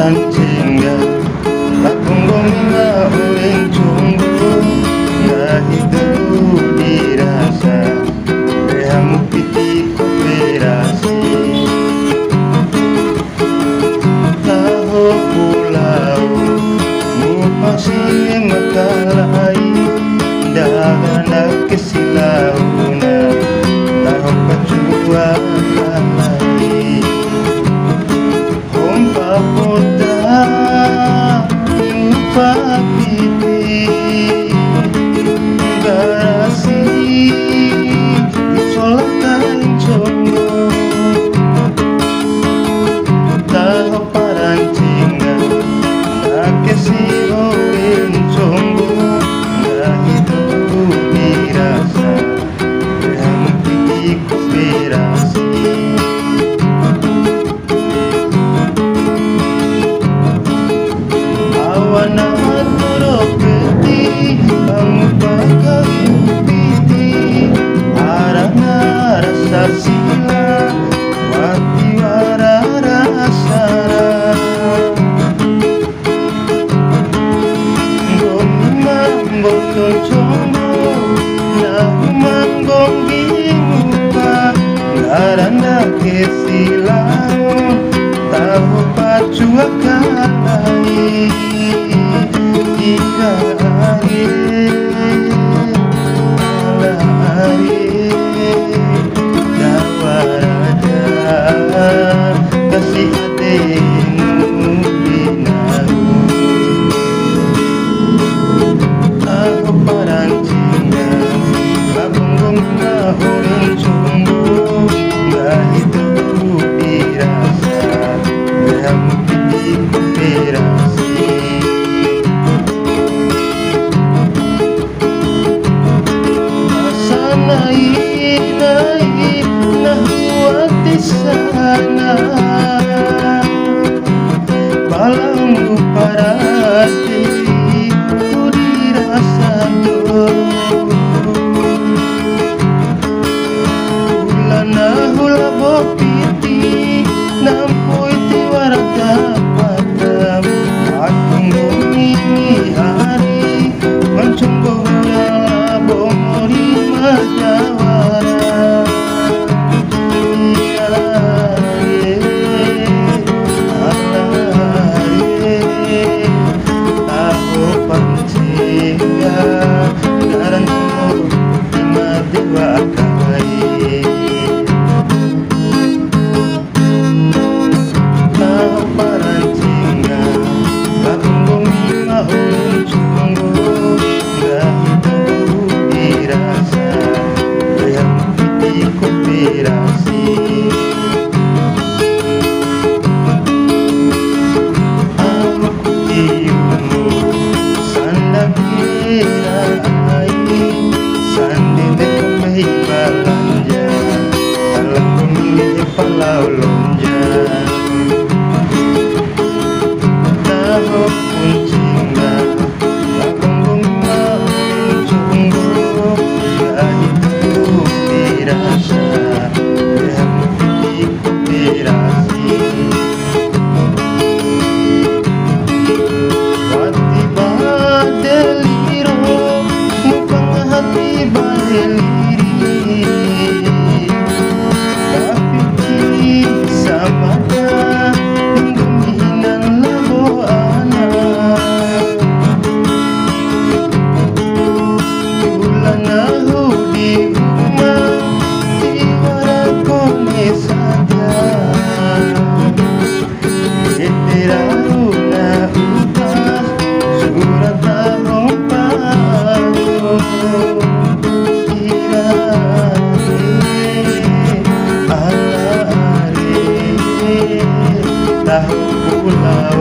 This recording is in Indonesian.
parancingga Pakunggongna uling cunggu Nggak itu dirasa Rehamu piti kooperasi Tahu pulau Mupasi makalai Dagana kesilauna Tahu pacua kalai Hompa pota Lupa piti Garasi Solatan congo Tahu parancingga Nakesi orin congo Nggak itu dirasa Yang piti kooperasi Awana turok peti Kamu pakai piti Arana rasa sila Wati warara sara Gomimang botol combo Nahumang gonggi muka Garana kesilaun Tahu pacua kalai Ikari Alari Dawaraja Kasih hatemu binaru Aku parancingga Pakunggongna uling cunggu Nggak itu dirasa Rehamu piti kooperasi Nai nahuati sana Balamu parati ku dirasa Ulana hula bopiti Nampoi tiwarata patam Aku ngomini hari Mencunggo hula bomori majawara Tahu pancingga Garan tunggu Ima dewa kawai Tahu parancingga Pakunggong ima uling cunggu Nggak itu dirasa Yang piti kooperasi Aku tiumu Sanda kira Sandi dekumai balanja Alam pemilih palau lonja Tahu kuncingga Pakunggongna uling cunggu Nggak itu dirasa Yang piti kooperasi Wati badeliro Mupang hati badeliri Kapiti samada Pingguminan labo anak Ulana hudi rumah Tiwara kone saja Eteraruna upas Surat taromparo Alare Tahu pulau